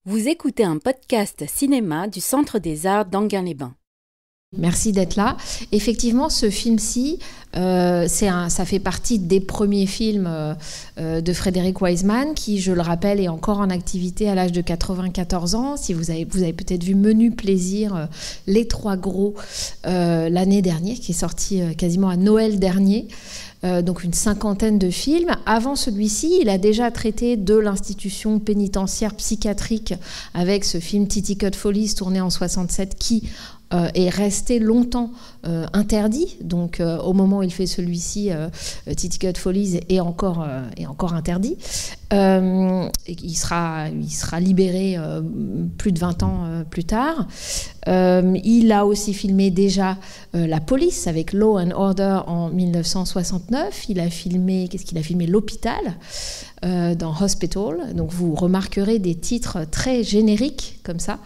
Vous écoutez un podcast cinéma du Centre des Arts d'Enghien-les-Bains. Merci d'être là. Effectivement, ce film-ci, ça fait partie des premiers films de Frédéric Wiseman, qui, je le rappelle, est encore en activité à l'âge de 94 ans. Si vous avez peut-être vu Menu Plaisir, Les Trois Gros, l'année dernière, qui est sorti quasiment à Noël dernier. Donc une cinquantaine de films. Avant celui-ci, il a déjà traité de l'institution pénitentiaire psychiatrique avec ce film Titty Cut Follies, tourné en 67, qui est resté longtemps interdit. Donc au moment où il fait celui-ci, Titty Cut Follies est encore interdit. Il sera libéré plus de 20 ans plus tard. Il a aussi filmé déjà La Police avec Law and Order en 1969. Il a filmé, L'Hôpital dans Hospital. Donc vous remarquerez des titres très génériques comme ça.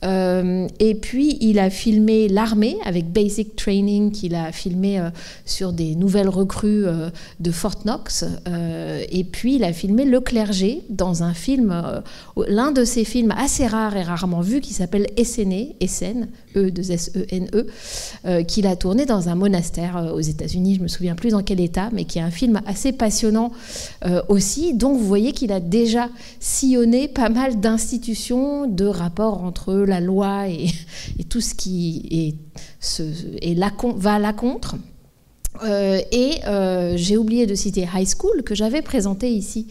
Et puis il a filmé L'Armée avec Basic Training, qu'il a filmé sur des nouvelles recrues de Fort Knox, et puis il a filmé Le Clergé dans un film, l'un de ses films assez rares et rarement vus, qui s'appelle Esséné, E2SENE, qu'il a tourné dans un monastère aux États-Unis, je me souviens plus dans quel état, mais qui est un film assez passionnant aussi. Donc vous voyez qu'il a déjà sillonné pas mal d'institutions, de rapports entre la loi et tout ce qui va à la contre. J'ai oublié de citer High School, que j'avais présenté ici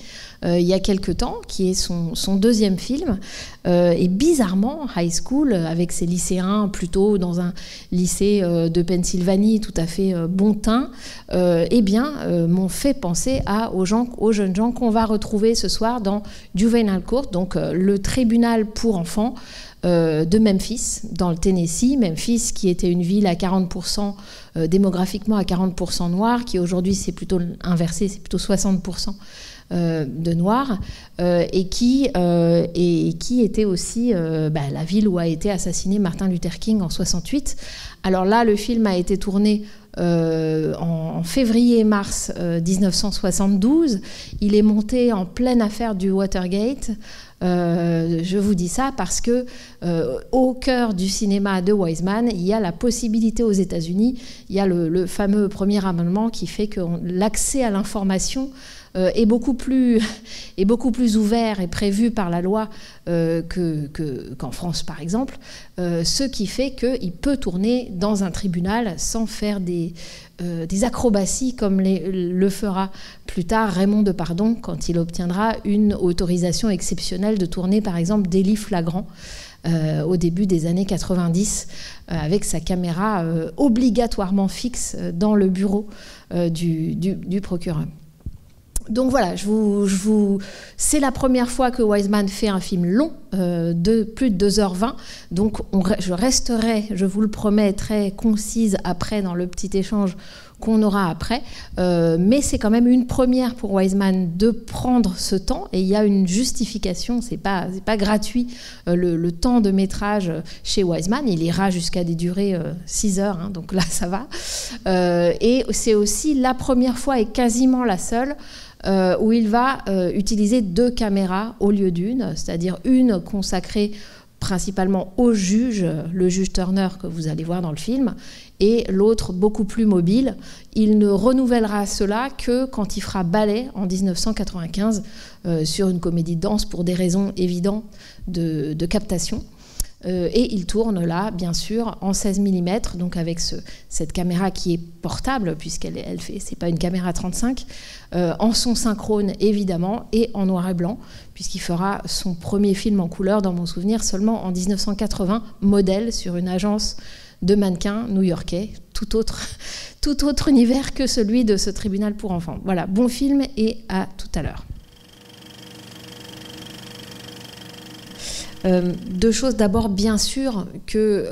il y a quelque temps, qui est son deuxième film. Et bizarrement, High School, avec ses lycéens plutôt dans un lycée de Pennsylvanie tout à fait bon teint, m'ont fait penser aux jeunes gens qu'on va retrouver ce soir dans Juvenile Court, donc le tribunal pour enfants de Memphis, dans le Tennessee. Memphis, qui était une ville à 40%, démographiquement à 40% noirs, qui aujourd'hui c'est plutôt inversé, c'est plutôt 60% de noirs, et qui était aussi la ville où a été assassiné Martin Luther King en 68. Alors là, le film a été tourné en février et mars 1972. Il est monté en pleine affaire du Watergate. Je vous dis ça parce que au cœur du cinéma de Wiseman, il y a la possibilité aux États-Unis, il y a le fameux premier amendement qui fait que l'accès à l'information est beaucoup plus ouvert et prévu par la loi qu'en France, par exemple, ce qui fait qu'il peut tourner dans un tribunal sans faire des acrobaties comme le fera plus tard Raymond Depardon quand il obtiendra une autorisation exceptionnelle de tourner, par exemple, Délit flagrant au début des années 90, avec sa caméra obligatoirement fixe dans le bureau du procureur. Donc voilà, c'est la première fois que Wiseman fait un film long, de plus de 2h20. Donc je resterai, je vous le promets, très concise après dans le petit échange qu'on aura après. Mais c'est quand même une première pour Wiseman de prendre ce temps, et il y a une justification, c'est pas gratuit. Le temps de métrage chez Wiseman, il ira jusqu'à des durées 6 heures, hein, donc là ça va. Et c'est aussi la première fois et quasiment la seule où il va utiliser 2 caméras au lieu d'une, c'est-à-dire une consacrée principalement au juge, le juge Turner que vous allez voir dans le film, et l'autre beaucoup plus mobile. Il ne renouvellera cela que quand il fera Ballet en 1995 sur une comédie de danse pour des raisons évidentes de captation. Et il tourne là, bien sûr, en 16 mm, donc avec cette caméra qui est portable, c'est pas une caméra 35, en son synchrone évidemment, et en noir et blanc, puisqu'il fera son premier film en couleur, dans mon souvenir, seulement en 1980, modèle sur une agence de mannequins new-yorkais, tout autre univers que celui de ce tribunal pour enfants. Voilà, bon film et à tout à l'heure. 2 choses. D'abord, bien sûr, qu'il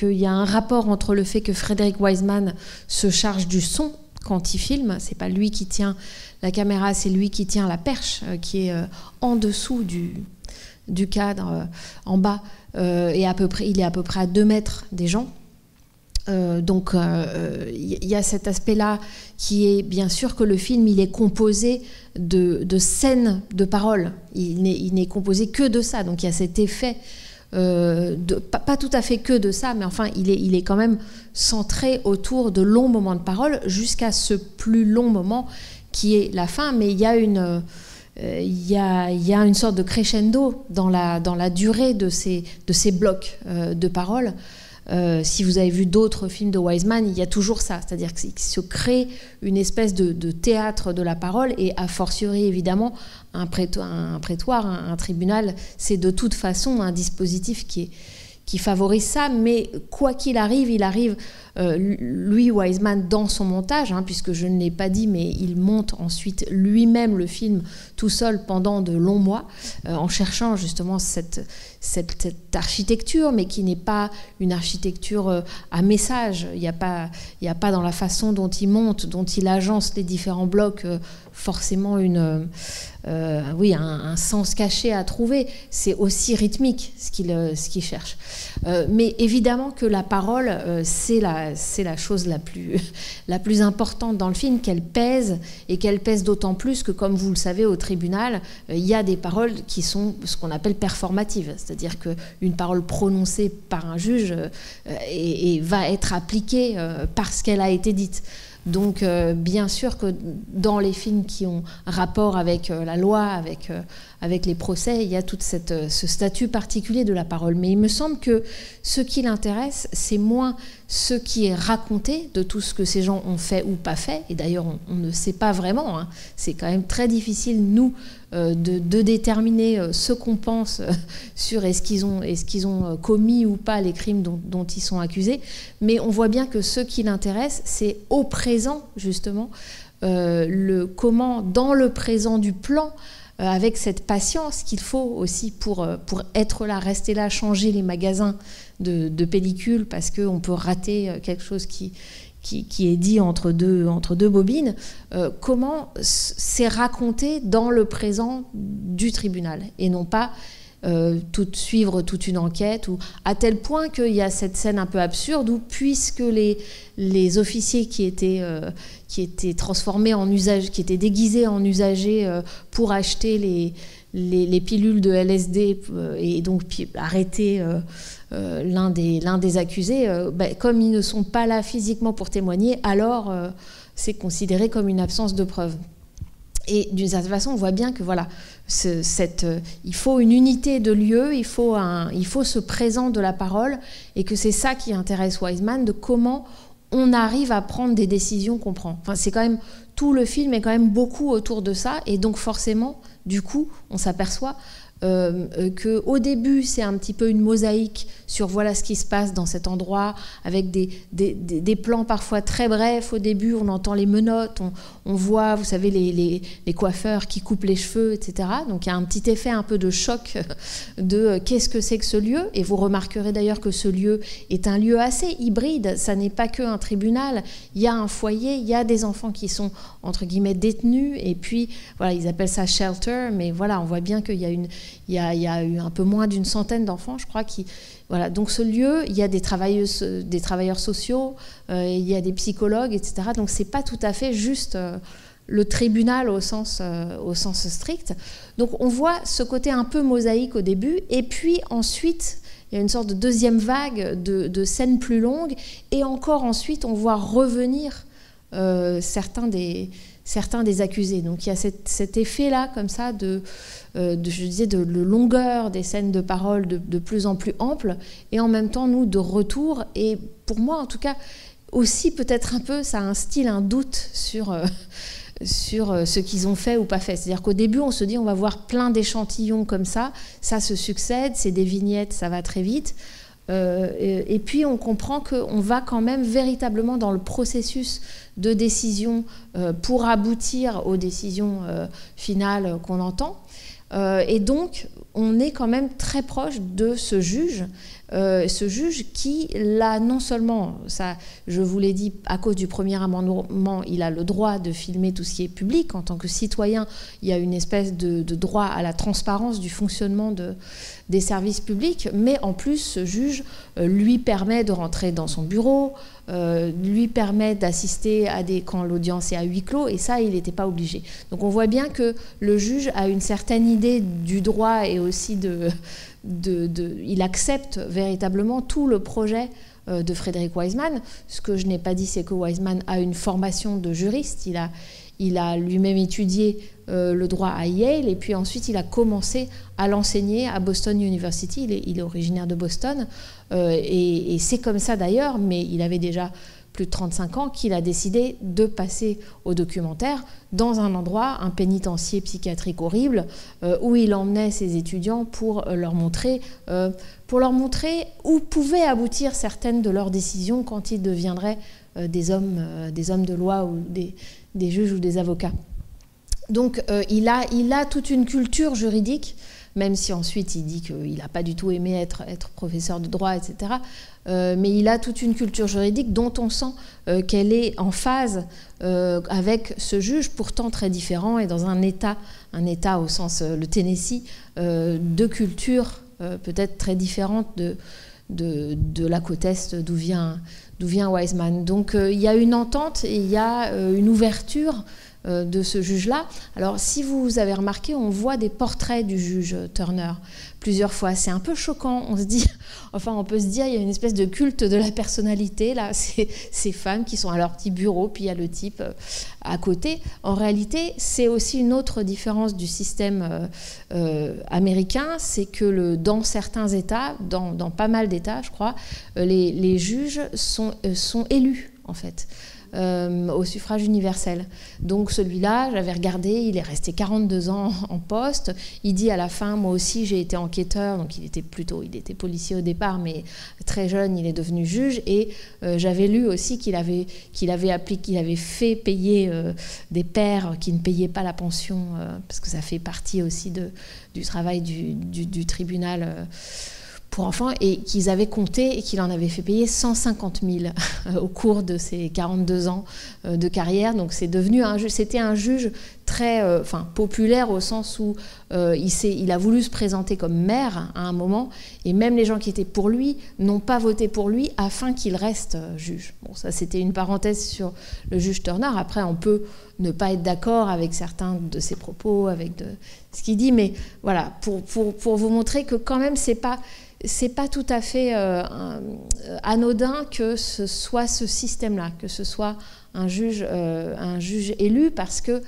y a un rapport entre le fait que Frédéric Wiseman se charge du son quand il filme. C'est pas lui qui tient la caméra, c'est lui qui tient la perche qui est en dessous du cadre, en bas, et il est à peu près à 2 mètres des gens. Donc il y a cet aspect-là qui est bien sûr que le film il est composé de scènes de paroles. Il n'est composé que de ça. Donc il y a cet effet, pas tout à fait que de ça, mais enfin il est quand même centré autour de longs moments de parole jusqu'à ce plus long moment qui est la fin. Mais il y a une sorte de crescendo dans la durée de ces blocs de paroles. Si vous avez vu d'autres films de Wiseman, il y a toujours ça, c'est-à-dire qu'il se crée une espèce de théâtre de la parole, et a fortiori évidemment un prétoire, un tribunal, c'est de toute façon un dispositif qui favorise ça, mais quoi qu'il arrive, lui, Wiseman, dans son montage, puisque je ne l'ai pas dit, mais il monte ensuite lui-même le film tout seul pendant de longs mois, en cherchant justement cette architecture, mais qui n'est pas une architecture à message. Il n'y a pas dans la façon dont il monte, dont il agence les différents blocs, forcément un sens caché à trouver. C'est aussi rythmique ce qu'il cherche. Mais évidemment que la parole, c'est la chose la plus importante dans le film, qu'elle pèse, et qu'elle pèse d'autant plus que, comme vous le savez, au tribunal, il y a des paroles qui sont ce qu'on appelle performatives, c'est-à-dire qu'une parole prononcée par un juge et va être appliquée parce qu'elle a été dite. Donc bien sûr que dans les films qui ont rapport avec la loi, avec les procès, il y a tout ce statut particulier de la parole. Mais il me semble que ce qui l'intéresse, c'est moins ce qui est raconté de tout ce que ces gens ont fait ou pas fait. Et d'ailleurs, on ne sait pas vraiment. C'est quand même très difficile, nous, de déterminer ce qu'on pense sur est-ce qu'ils ont commis ou pas les crimes dont ils sont accusés. Mais on voit bien que ce qui l'intéresse, c'est au présent, justement, comment, dans le présent du plan, avec cette patience qu'il faut aussi pour être là, rester là, changer les magasins de pellicules, parce qu'on peut rater quelque chose qui est dit entre deux bobines, comment c'est raconté dans le présent du tribunal, et non pas suivre toute une enquête, ou à tel point qu'il y a cette scène un peu absurde où, puisque les officiers qui étaient transformés en usagers, qui étaient déguisés en usagers pour acheter les pilules de LSD et donc arrêter l'un des accusés, comme ils ne sont pas là physiquement pour témoigner, alors c'est considéré comme une absence de preuve. Et d'une certaine façon, on voit bien que voilà, il faut une unité de lieu, il faut ce présent de la parole, et que c'est ça qui intéresse Wiseman, de comment on arrive à prendre des décisions qu'on prend. Enfin, c'est quand même, tout le film est quand même beaucoup autour de ça, et donc forcément, du coup, on s'aperçoit qu'au début, c'est un petit peu une mosaïque sur voilà ce qui se passe dans cet endroit, avec des plans parfois très brefs. Au début, on entend les menottes, on voit, vous savez, les coiffeurs qui coupent les cheveux, etc. Donc il y a un petit effet un peu de choc de qu'est-ce que c'est que ce lieu. Et vous remarquerez d'ailleurs que ce lieu est un lieu assez hybride. Ça n'est pas qu'un tribunal. Il y a un foyer, il y a des enfants qui sont, entre guillemets, détenus. Et puis, voilà, ils appellent ça shelter. Mais voilà, on voit bien qu'il y a eu un peu moins d'une centaine d'enfants, je crois, voilà. Donc ce lieu, il y a des travailleurs sociaux, il y a des psychologues, etc. Donc c'est pas tout à fait juste le tribunal au sens strict. Donc on voit ce côté un peu mosaïque au début, et puis ensuite il y a une sorte de deuxième vague de scènes plus longues, et encore ensuite on voit revenir certains des accusés. Donc il y a cet effet-là, comme ça, je disais, de longueur des scènes de parole de plus en plus amples, et en même temps, nous, de retour. Et pour moi, en tout cas, aussi peut-être un peu, ça instille un doute sur ce qu'ils ont fait ou pas fait. C'est-à-dire qu'au début, on se dit, on va voir plein d'échantillons comme ça se succède, c'est des vignettes, ça va très vite. Et puis on comprend qu'on va quand même véritablement dans le processus de décision pour aboutir aux décisions finales qu'on entend. Et donc on est quand même très proche de ce juge qui, là, non seulement, ça, je vous l'ai dit, à cause du premier amendement, il a le droit de filmer tout ce qui est public. En tant que citoyen, il y a une espèce de droit à la transparence du fonctionnement des services publics, mais en plus, ce juge lui permet de rentrer dans son bureau, lui permet d'assister quand l'audience est à huis clos, et ça, il n'était pas obligé. Donc on voit bien que le juge a une certaine idée du droit et aussi il accepte véritablement tout le projet de Frederick Wiseman. Ce que je n'ai pas dit, c'est que Wiseman a une formation de juriste. Il a lui-même étudié le droit à Yale, et puis ensuite il a commencé à l'enseigner à Boston University. Il est originaire de Boston, et c'est comme ça d'ailleurs, mais il avait déjà plus de 35 ans, qu'il a décidé de passer au documentaire dans un endroit, un pénitencier psychiatrique horrible, où il emmenait ses étudiants pour leur montrer où pouvaient aboutir certaines de leurs décisions quand ils deviendraient des hommes de loi ou des juges ou des avocats. Donc il a toute une culture juridique, même si ensuite il dit qu'il n'a pas du tout aimé être professeur de droit, etc. Mais il a toute une culture juridique dont on sent qu'elle est en phase avec ce juge, pourtant très différent, et dans un état au sens le Tennessee, de culture peut-être très différente de la côte Est d'où vient Wiseman. Donc il y a une entente et il y a une ouverture de ce juge-là. Alors, si vous avez remarqué, on voit des portraits du juge Turner plusieurs fois. C'est un peu choquant. On peut se dire, il y a une espèce de culte de la personnalité, là, ces femmes qui sont à leur petit bureau, puis il y a le type à côté. En réalité, c'est aussi une autre différence du système américain, c'est que dans certains États, dans pas mal d'États, je crois, les juges sont élus, en fait. Au suffrage universel. Donc celui-là, j'avais regardé, il est resté 42 ans en poste. Il dit à la fin, moi aussi j'ai été enquêteur, donc il était policier au départ, mais très jeune, il est devenu juge. Et j'avais lu aussi qu'il avait fait payer des pères qui ne payaient pas la pension, parce que ça fait partie aussi du travail du tribunal pour enfants, et qu'ils avaient compté et qu'il en avait fait payer 150 000 au cours de ses 42 ans de carrière. Donc c'était un juge très populaire, au sens où il a voulu se présenter comme maire à un moment, et même les gens qui étaient pour lui n'ont pas voté pour lui afin qu'il reste juge. Bon, ça c'était une parenthèse sur le juge Turner. Après, on peut ne pas être d'accord avec certains de ses propos, avec ce qu'il dit, mais voilà, pour vous montrer que quand même c'est pas tout à fait anodin que ce soit ce système-là, que ce soit un juge élu, parce que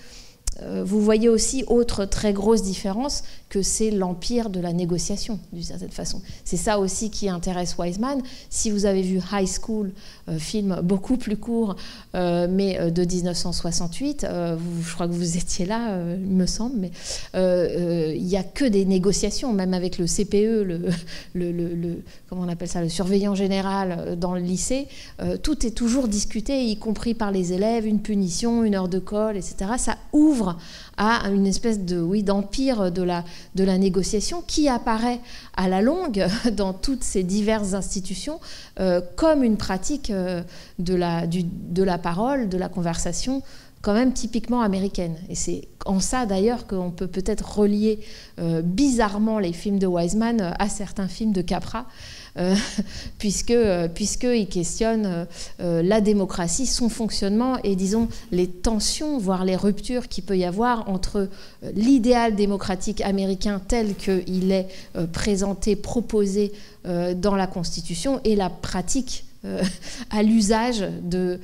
vous voyez aussi autre très grosse différence, que c'est l'empire de la négociation, d'une certaine façon. C'est ça aussi qui intéresse Wiseman. Si vous avez vu High School, film beaucoup plus court, mais de 1968, je crois que vous étiez là, il me semble, mais il n'y a que des négociations, même avec le CPE, comment on appelle ça, le surveillant général dans le lycée. Tout est toujours discuté, y compris par les élèves, une punition, une heure de colle, etc. Ça ouvre à une espèce d'empire de la négociation qui apparaît à la longue dans toutes ces diverses institutions comme une pratique de la parole, de la conversation, quand même typiquement américaine. Et c'est en ça d'ailleurs qu'on peut peut-être relier bizarrement les films de Wiseman à certains films de Capra, puisqu'il questionne la démocratie, son fonctionnement, et disons les tensions, voire les ruptures qu'il peut y avoir entre l'idéal démocratique américain tel qu'il est présenté, proposé dans la Constitution, et la pratique à l'usage de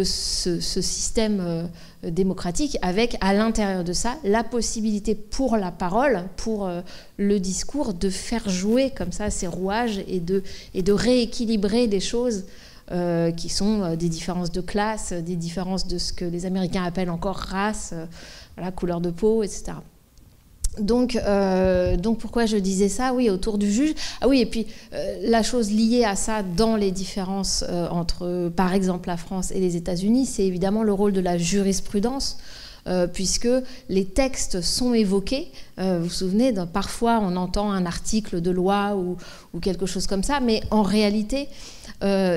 ce système démocratique, avec à l'intérieur de ça la possibilité pour la parole, pour le discours, de faire jouer comme ça ces rouages et de rééquilibrer des choses qui sont des différences de classe, des différences de ce que les Américains appellent encore race, couleur de peau, etc. Donc pourquoi je disais ça? Oui, autour du juge. Ah oui, et puis la chose liée à ça dans les différences entre, par exemple, la France et les États-Unis, c'est évidemment le rôle de la jurisprudence, puisque les textes sont évoqués. Vous vous souvenez, parfois on entend un article de loi ou quelque chose comme ça, mais en réalité,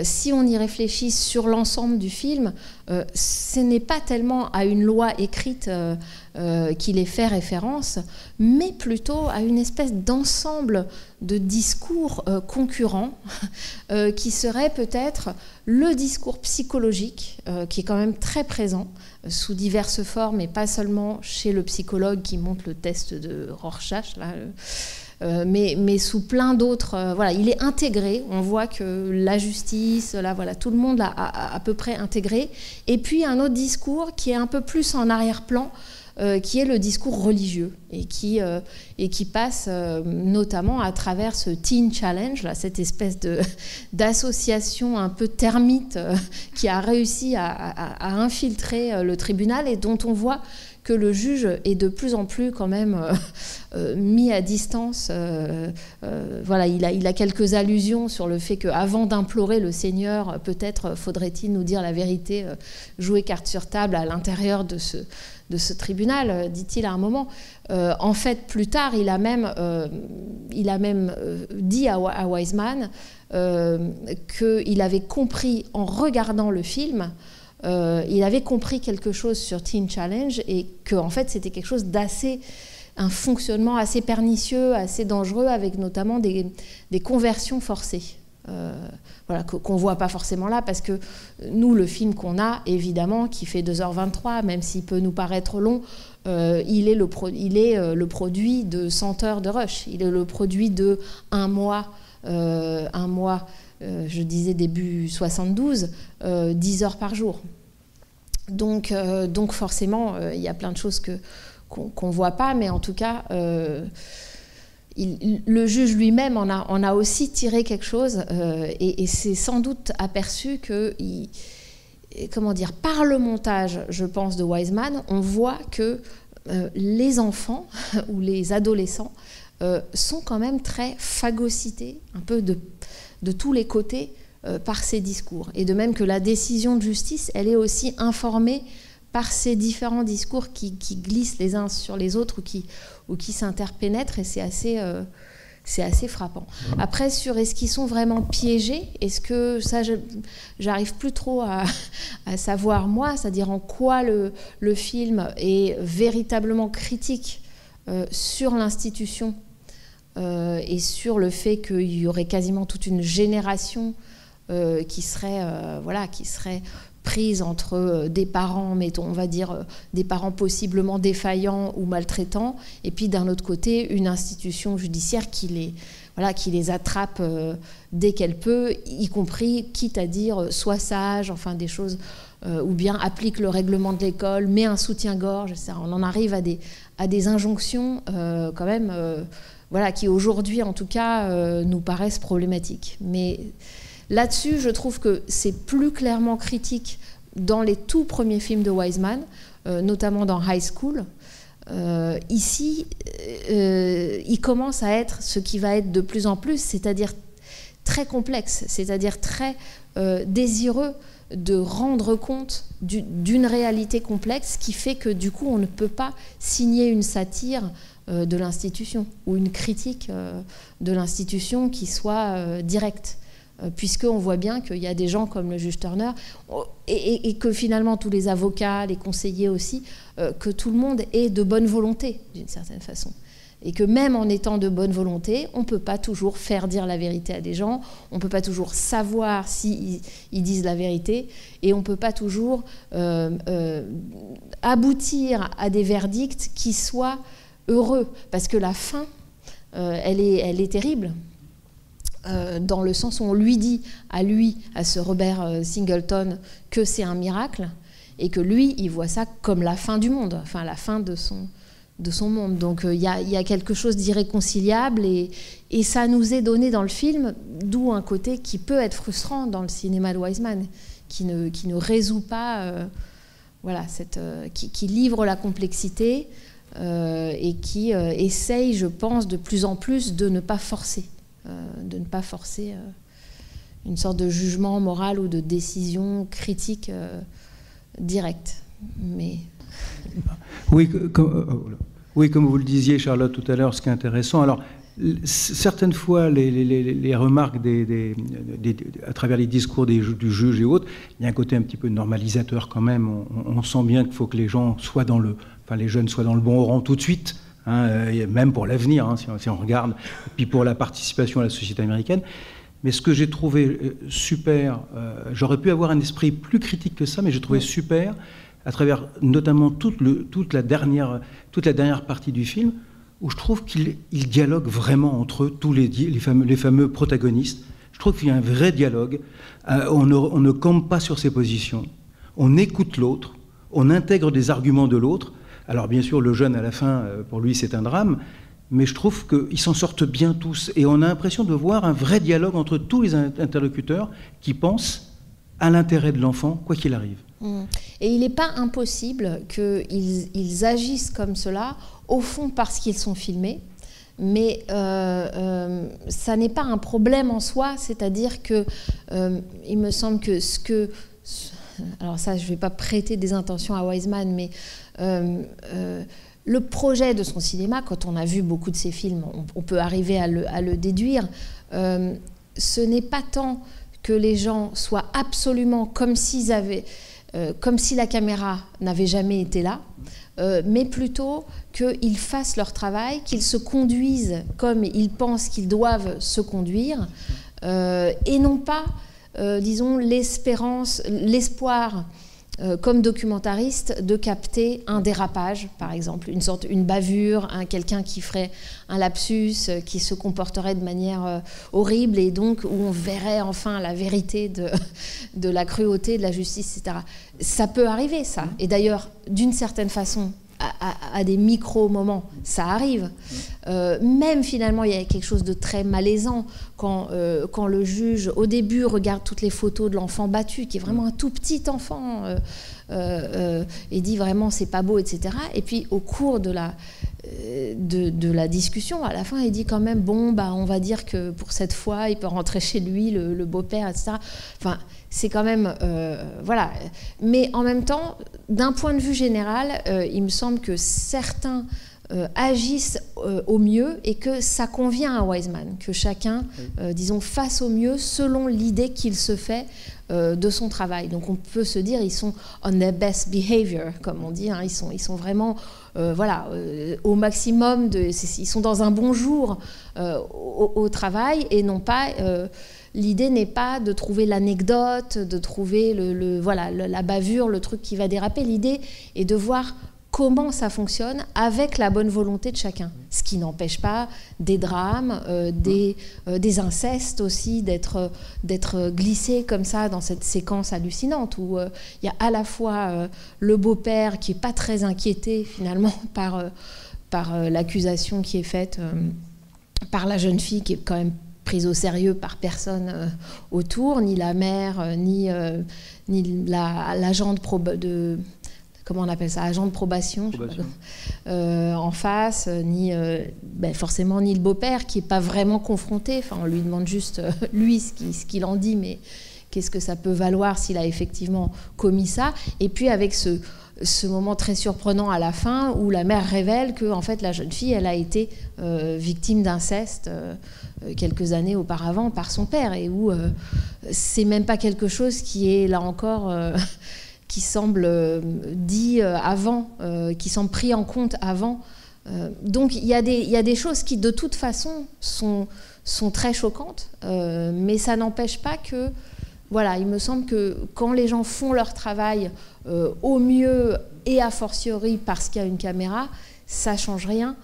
si on y réfléchit sur l'ensemble du film, ce n'est pas tellement à une loi écrite qu'il ait fait référence, mais plutôt à une espèce d'ensemble de discours concurrents qui serait peut-être le discours psychologique, qui est quand même très présent sous diverses formes, et pas seulement chez le psychologue qui monte le test de Rorschach, là, mais sous plein d'autres. Voilà, il est intégré. On voit que la justice, là, voilà, tout le monde l'a à peu près intégré. Et puis un autre discours qui est un peu plus en arrière-plan, qui est le discours religieux et qui passe notamment à travers ce Teen Challenge, là, cette espèce d'association un peu termite qui a réussi à infiltrer le tribunal et dont on voit que le juge est de plus en plus quand même mis à distance. Voilà, il a quelques allusions sur le fait qu'avant d'implorer le Seigneur, peut-être faudrait-il nous dire la vérité, jouer carte sur table à l'intérieur de ce tribunal, dit-il à un moment. En fait, plus tard, il a même dit à Wiseman qu'il avait compris en regardant le film. Il avait compris quelque chose sur Teen Challenge et que en fait c'était quelque chose un fonctionnement assez pernicieux, assez dangereux, avec notamment des conversions forcées. Voilà, qu'on ne voit pas forcément là, parce que nous, le film qu'on a, évidemment, qui fait 2h23, même s'il peut nous paraître long, il est le produit de 100 heures de rush. Il est le produit de un mois, je disais début 72, 10 heures par jour. Donc forcément, il y a plein de choses qu'on ne voit pas, mais en tout cas, le juge lui-même en a aussi tiré quelque chose, et c'est sans doute aperçu que, par le montage, je pense, de Wiseman, on voit que les enfants ou les adolescents sont quand même très phagocytés, un peu de tous les côtés, par ces discours. Et de même que la décision de justice, elle est aussi informée par ces différents discours qui glissent les uns sur les autres ou qui s'interpénètrent, et c'est assez frappant. Après, est-ce qu'ils sont vraiment piégés, est-ce que ça, j'arrive plus trop à savoir moi, c'est-à-dire en quoi le film est véritablement critique sur l'institution et sur le fait qu'il y aurait quasiment toute une génération qui serait prise entre des parents, mettons, on va dire des parents possiblement défaillants ou maltraitants, et puis d'un autre côté une institution judiciaire qui les attrape dès qu'elle peut, y compris, quitte à dire sois sage, enfin des choses, ou bien applique le règlement de l'école, mets un soutien-gorge, etc. On en arrive à des injonctions quand même, qui aujourd'hui en tout cas nous paraissent problématiques. Mais là-dessus, je trouve que c'est plus clairement critique dans les tout premiers films de Wiseman, notamment dans High School. Ici, il commence à être ce qui va être de plus en plus, c'est-à-dire très complexe, c'est-à-dire très désireux de rendre compte d'une réalité complexe qui fait que du coup, on ne peut pas signer une satire de l'institution ou une critique de l'institution qui soit directe. Puisqu'on voit bien qu'il y a des gens comme le juge Turner, et que finalement tous les avocats, les conseillers aussi, que tout le monde est de bonne volonté, d'une certaine façon. Et que même en étant de bonne volonté, on ne peut pas toujours faire dire la vérité à des gens, on ne peut pas toujours savoir s'ils disent la vérité, et on ne peut pas toujours aboutir à des verdicts qui soient heureux, parce que la fin, elle est terrible. Dans le sens où on lui dit à ce Robert Singleton, que c'est un miracle, et que lui, il voit ça comme la fin du monde, enfin la fin de son monde. Donc il y a quelque chose d'irréconciliable, et ça nous est donné dans le film, d'où un côté qui peut être frustrant dans le cinéma de Wiseman, qui ne résout pas, qui livre la complexité, et qui essaye, je pense, de plus en plus de ne pas forcer. Une sorte de jugement moral ou de décision critique directe. Mais... Oui, comme vous le disiez, Charlotte, tout à l'heure, ce qui est intéressant, alors certaines fois, les remarques à travers les discours du juge et autres, il y a un côté un petit peu normalisateur quand même. On sent bien qu'il faut que les gens soient les jeunes soient dans le bon rang tout de suite, hein, même pour l'avenir, hein, si on regarde, et puis pour la participation à la société américaine. Mais ce que j'ai trouvé super, j'aurais pu avoir un esprit plus critique que ça, mais j'ai trouvé super, à travers notamment toute la dernière partie du film, où je trouve qu'il dialogue vraiment entre eux, tous les fameux protagonistes. Je trouve qu'il y a un vrai dialogue. On ne campe pas sur ses positions. On écoute l'autre. On intègre des arguments de l'autre. Alors bien sûr, le jeune, à la fin, pour lui, c'est un drame. Mais je trouve qu'ils s'en sortent bien tous. Et on a l'impression de voir un vrai dialogue entre tous les interlocuteurs qui pensent à l'intérêt de l'enfant, quoi qu'il arrive. Et il n'est pas impossible qu'ils agissent comme cela, au fond parce qu'ils sont filmés, mais ça n'est pas un problème en soi, c'est-à-dire que il me semble que alors ça je ne vais pas prêter des intentions à Wiseman, mais le projet de son cinéma, quand on a vu beaucoup de ses films, on peut arriver à le déduire, ce n'est pas tant que les gens soient absolument comme si la caméra n'avait jamais été là, mais plutôt qu'ils fassent leur travail, qu'ils se conduisent comme ils pensent qu'ils doivent se conduire, et non pas, disons, l'espoir, comme documentariste, de capter un dérapage, par exemple, une bavure, quelqu'un qui ferait un lapsus, qui se comporterait de manière horrible, et donc où on verrait enfin la vérité de la cruauté, de la justice, etc. Ça peut arriver, ça. Et d'ailleurs, d'une certaine façon, à des micro-moments, ça arrive. Même finalement, il y a quelque chose de très malaisant quand le juge, au début, regarde toutes les photos de l'enfant battu, qui est vraiment un tout petit enfant, et dit vraiment c'est pas beau, etc. Et puis au cours de la discussion, à la fin, il dit quand même bon, on va dire que pour cette fois, il peut rentrer chez lui, le beau-père, etc. Enfin, c'est quand même voilà. Mais en même temps, d'un point de vue général, il me semble que certains agissent au mieux et que ça convient à Wiseman, que chacun, disons, fasse au mieux selon l'idée qu'il se fait de son travail. Donc on peut se dire ils sont on their best behavior, comme on dit, hein, ils sont vraiment voilà, au maximum, ils sont dans un bon jour au travail, et non pas... L'idée n'est pas de trouver l'anecdote, de trouver la bavure, le truc qui va déraper. L'idée est de voir comment ça fonctionne avec la bonne volonté de chacun. Ce qui n'empêche pas des drames, des incestes aussi, d'être glissés comme ça dans cette séquence hallucinante où il y a à la fois le beau-père qui n'est pas très inquiété finalement par l'accusation qui est faite par la jeune fille, qui est quand même prise au sérieux par personne autour, ni la mère, ni l'agent de comment on appelle ça, agent de probation. En face, ni forcément ni le beau-père qui n'est pas vraiment confronté. Enfin, on lui demande juste lui ce qu'il en dit, mais qu'est-ce que ça peut valoir s'il a effectivement commis ça. Et puis avec ce moment très surprenant à la fin où la mère révèle que en fait la jeune fille elle a été victime d'inceste quelques années auparavant par son père, et où c'est même pas quelque chose qui est là encore qui semble dit avant, qui semble pris en compte avant. Donc il y a des choses qui de toute façon sont très choquantes, mais ça n'empêche pas que voilà, il me semble que quand les gens font leur travail au mieux et a fortiori parce qu'il y a une caméra, ça ne change rien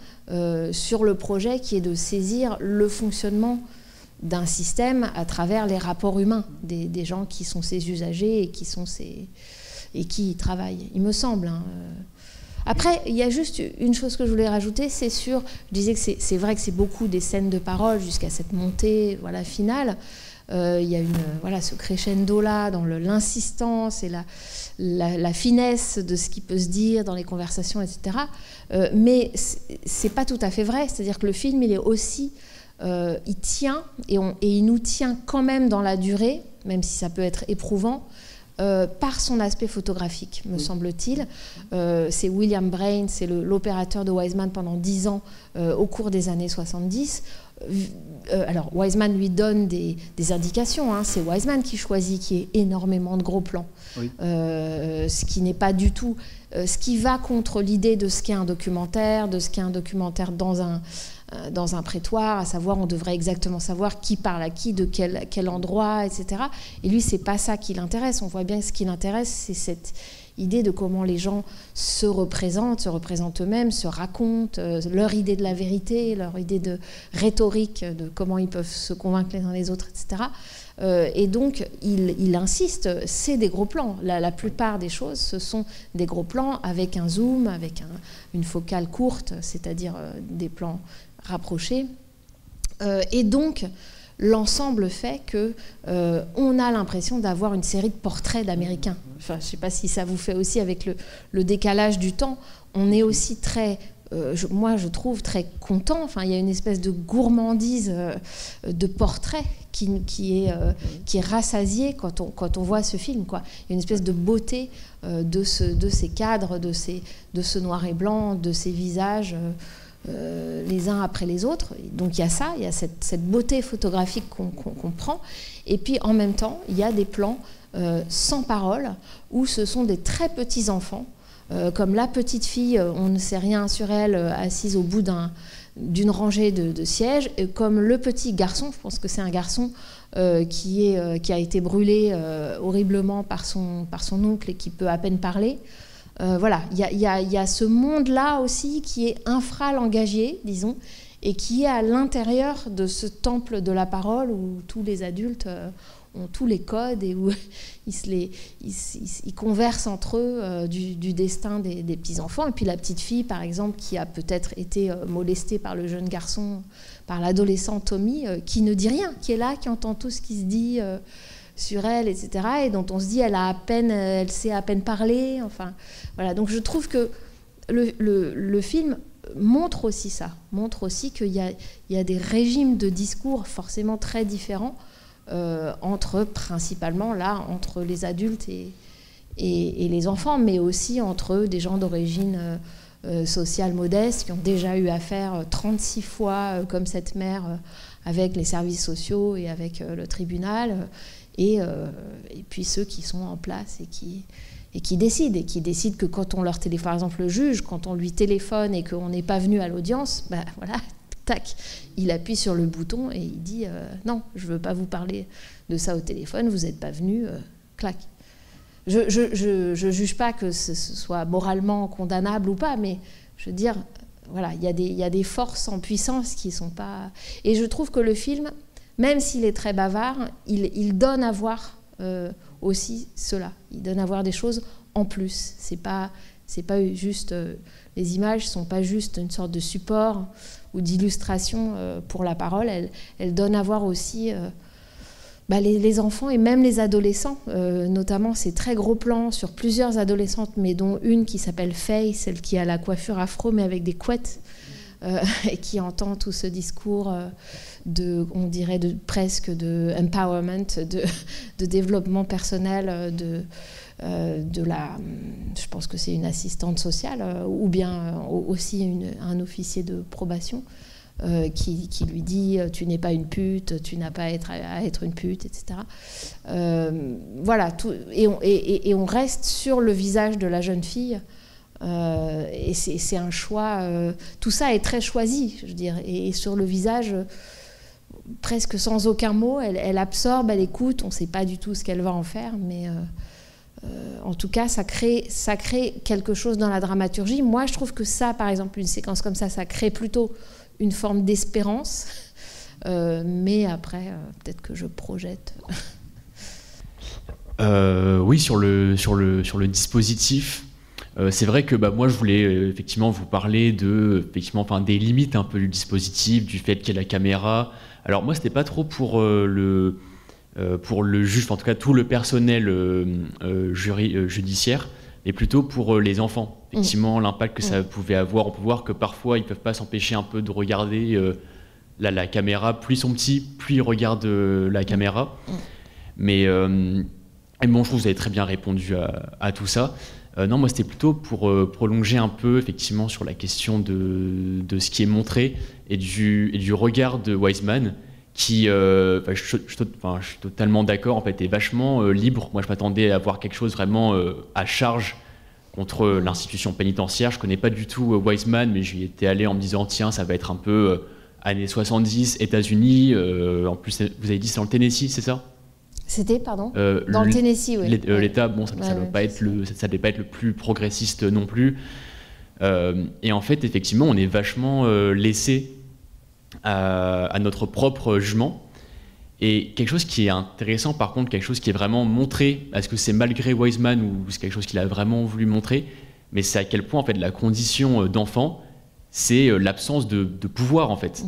sur le projet qui est de saisir le fonctionnement d'un système à travers les rapports humains des gens qui sont ses usagers et qui y travaillent, il me semble. Hein. Après, il y a juste une chose que je voulais rajouter, c'est sur, je disais que c'est vrai que c'est beaucoup des scènes de parole jusqu'à cette montée finale. Il y a ce crescendo-là dans l'insistance et la finesse de ce qui peut se dire dans les conversations, etc. Mais c'est pas tout à fait vrai. C'est-à-dire que le film, il est aussi... il tient, et il nous tient quand même dans la durée, même si ça peut être éprouvant, par son aspect photographique, me semble-t-il. C'est William Brain, c'est l'opérateur de Wiseman pendant 10 ans au cours des années 70. Alors Wiseman lui donne des indications, hein. C'est Wiseman qui choisit qu'il y ait énormément de gros plans, oui. Ce qui n'est pas du tout, ce qui va contre l'idée de ce qu'est un documentaire, de ce qu'est un documentaire dans un prétoire, à savoir on devrait exactement savoir qui parle à qui, de quel endroit, etc. Et lui, c'est pas ça qui l'intéresse. On voit bien que ce qui l'intéresse, c'est cette idée de comment les gens se représentent eux-mêmes, se racontent leur idée de la vérité, leur idée de rhétorique, de comment ils peuvent se convaincre les uns les autres, etc. Et donc, il insiste, c'est des gros plans. La plupart des choses, ce sont des gros plans avec un zoom, avec une focale courte, c'est-à-dire des plans rapprochés. Et donc, l'ensemble fait qu'on a l'impression d'avoir une série de portraits d'Américains. Enfin, je ne sais pas si ça vous fait aussi avec le décalage du temps. On est aussi très... moi, je trouve très content. Enfin, il y a une espèce de gourmandise de portraits qui est rassasiée quand on voit ce film, quoi. Il y a une espèce de beauté de ces cadres, de ce noir et blanc, de ces visages... les uns après les autres. Donc il y a ça, il y a cette beauté photographique qu'on prend. Et puis en même temps, il y a des plans sans parole, où ce sont des très petits enfants, comme la petite fille, on ne sait rien sur elle, assise au bout d'une rangée de sièges, et comme le petit garçon, je pense que c'est un garçon qui a été brûlé horriblement par son oncle et qui peut à peine parler. Voilà, il y a ce monde-là aussi qui est infralangagier, disons, et qui est à l'intérieur de ce temple de la parole où tous les adultes ont tous les codes et où ils conversent entre eux du destin des petits-enfants. Et puis la petite fille, par exemple, qui a peut-être été molestée par le jeune garçon, par l'adolescent Tommy, qui ne dit rien, qui est là, qui entend tout ce qui se dit... sur elle, etc., et dont on se dit elle sait à peine parler. Enfin, voilà. Donc je trouve que le film montre aussi ça, montre aussi qu'il y a des régimes de discours forcément très différents principalement là, entre les adultes et les enfants, mais aussi entre des gens d'origine sociale modeste qui ont déjà eu affaire 36 fois, comme cette mère, avec les services sociaux et avec le tribunal. Et puis ceux qui sont en place et qui décident que quand on leur téléphone, par exemple le juge, quand on lui téléphone et qu'on n'est pas venu à l'audience, ben voilà, tac, il appuie sur le bouton et il dit non, je ne veux pas vous parler de ça au téléphone, vous n'êtes pas venu, clac. Je juge pas que ce soit moralement condamnable ou pas, mais je veux dire, voilà, il y a des forces en puissance qui sont pas... Et je trouve que le film... Même s'il est très bavard, il donne à voir aussi cela. Il donne à voir des choses en plus. C'est pas juste... les images ne sont pas juste une sorte de support ou d'illustration pour la parole. Elles donnent à voir aussi les enfants et même les adolescents. Notamment ces très gros plans sur plusieurs adolescentes, mais dont une qui s'appelle Faye, celle qui a la coiffure afro, mais avec des couettes. Et qui entend tout ce discours on dirait presque de empowerment, de développement personnel, je pense que c'est une assistante sociale ou bien aussi un officier de probation qui lui dit tu n'es pas une pute, tu n'as pas à être une pute, etc. Voilà, et on reste sur le visage de la jeune fille. Et c'est un choix, tout ça est très choisi, je veux dire, et sur le visage, presque sans aucun mot, elle absorbe, elle écoute, on ne sait pas du tout ce qu'elle va en faire, mais en tout cas ça crée quelque chose dans la dramaturgie. Moi je trouve que ça, par exemple, une séquence comme ça crée plutôt une forme d'espérance, mais après peut-être que je projette. Oui, sur le dispositif. C'est vrai que moi je voulais effectivement vous parler des limites un peu du dispositif, du fait qu'il y ait la caméra. Alors moi c'était pas trop pour le juge, enfin, en tout cas tout le personnel judiciaire, mais plutôt pour les enfants. Effectivement, l'impact que ça pouvait avoir. On peut voir que parfois ils peuvent pas s'empêcher un peu de regarder la caméra. Plus ils sont petits, plus ils regardent la caméra. Mais Et bon, je trouve que vous avez très bien répondu à tout ça. Non, moi, c'était plutôt pour prolonger un peu, effectivement, sur la question de ce qui est montré et du regard de Wiseman, qui, je suis totalement d'accord, en fait, est vachement libre. Moi, je m'attendais à voir quelque chose vraiment à charge contre l'institution pénitentiaire. Je connais pas du tout Wiseman, mais j'y étais allé en me disant, tiens, ça va être un peu années 70, États-Unis. En plus, vous avez dit c'est dans le Tennessee, c'est ça ? C'était, pardon dans le Tennessee, oui. L'État, bon, ça ne devait pas être le plus progressiste non plus. Et en fait, effectivement, on est vachement laissé à notre propre jugement. Et quelque chose qui est intéressant, par contre, quelque chose qui est vraiment montré, est-ce que c'est malgré Wiseman ou c'est quelque chose qu'il a vraiment voulu montrer, mais c'est à quel point, en fait, la condition d'enfant, c'est l'absence de pouvoir, en fait.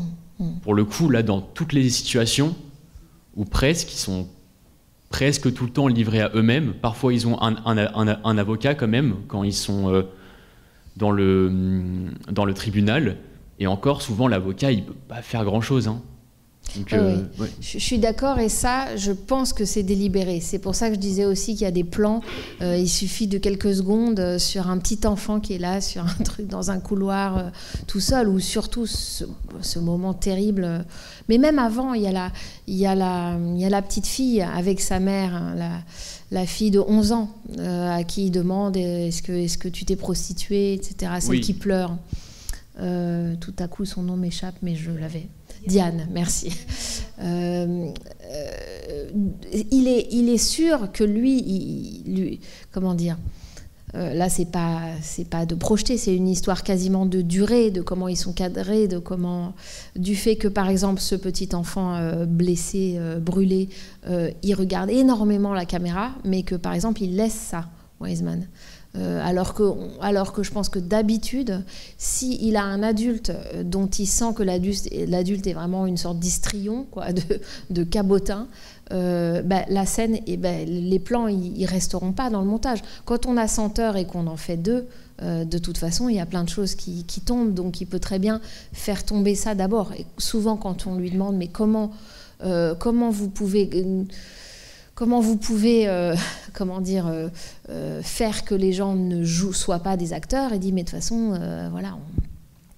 Pour le coup, là, dans toutes les situations, ou presque, ils sont presque tout le temps livrés à eux-mêmes. Parfois, ils ont un avocat quand même quand ils sont dans le tribunal. Et encore, souvent, l'avocat, il ne peut pas faire grand-chose. Hein. Donc, oui. Ouais. Je suis d'accord, et ça, je pense que c'est délibéré. C'est pour ça que je disais aussi qu'il y a des plans. Il suffit de quelques secondes sur un petit enfant qui est là, sur un truc dans un couloir, tout seul, ou surtout ce moment terrible. Mais même avant, il y a la petite fille avec sa mère, hein, la fille de 11 ans, à qui il demande est-ce que tu t'es prostituée, etc. Celle qui pleure. Tout à coup, son nom m'échappe, mais je l'avais. Diane, merci. Il est sûr que lui comment dire, là c'est pas de projeter, c'est une histoire quasiment de durée, de comment ils sont cadrés, du fait que par exemple ce petit enfant blessé, brûlé, il regarde énormément la caméra, mais que par exemple il laisse ça, Wiseman. Alors que je pense que d'habitude, s'il a un adulte dont il sent que l'adulte est vraiment une sorte d'histrion, quoi, de cabotin, la scène, les plans, ils resteront pas dans le montage. Quand on a 100 heures et qu'on en fait 2, de toute façon, il y a plein de choses qui tombent, donc il peut très bien faire tomber ça d'abord. Et souvent, quand on lui demande, mais comment vous pouvez... Comment vous pouvez faire que les gens ne soient pas des acteurs, et dit mais de toute façon voilà,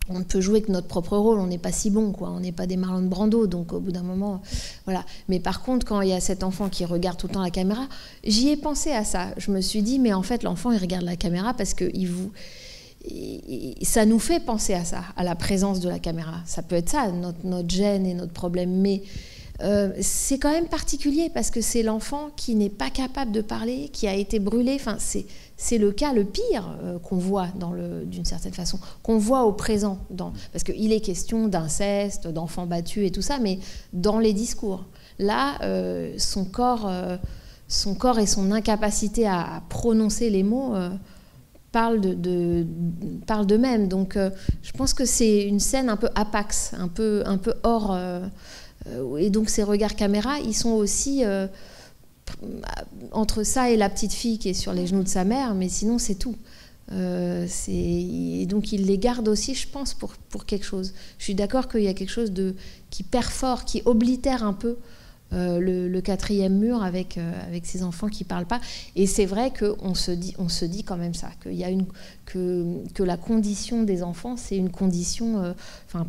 on ne peut jouer que notre propre rôle, on n'est pas si bon, quoi, on n'est pas des Marlon Brando, donc au bout d'un moment voilà. Mais par contre, quand il y a cet enfant qui regarde tout le temps la caméra, j'y ai pensé à ça. Je me suis dit mais en fait l'enfant il regarde la caméra parce que ça nous fait penser à ça, à la présence de la caméra. Ça peut être ça, notre gêne et notre problème, mais c'est quand même particulier parce que c'est l'enfant qui n'est pas capable de parler, qui a été brûlé. Enfin, c'est le cas le pire qu'on voit d'une certaine façon, qu'on voit au présent. Parce qu'il est question d'inceste, d'enfants battus et tout ça, mais dans les discours. Là, son corps et son incapacité à prononcer les mots parlent d'eux-mêmes. Donc, je pense que c'est une scène un peu apax, un peu hors... et donc ces regards caméra, ils sont aussi entre ça et la petite fille qui est sur les genoux de sa mère, mais sinon c'est tout. Et donc il les garde aussi, je pense, pour quelque chose. Je suis d'accord qu'il y a quelque chose qui perfore, qui oblitère un peu le quatrième mur avec ces enfants qui ne parlent pas. Et c'est vrai qu'on se dit quand même ça, que la condition des enfants, c'est une condition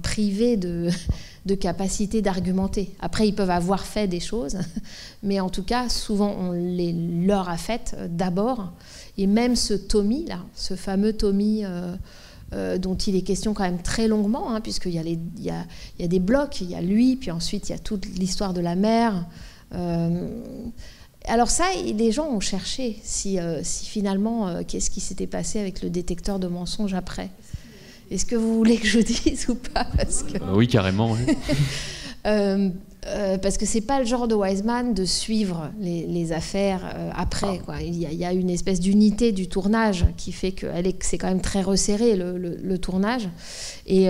privée de capacité d'argumenter. Après, ils peuvent avoir fait des choses, mais en tout cas, souvent, on les leur a faites d'abord. Et même ce Tommy, là, ce fameux Tommy... dont il est question quand même très longuement, hein, puisqu'il y a des blocs, il y a lui, puis ensuite il y a toute l'histoire de la mère. Alors ça, les gens ont cherché si finalement, qu'est-ce qui s'était passé avec le détecteur de mensonges après. Est-ce que vous voulez que je dise ou pas? Oui, carrément. Oui. Parce que c'est pas le genre de Wiseman de suivre les affaires après, quoi. Il y a une espèce d'unité du tournage qui fait que c'est quand même très resserré le tournage. Et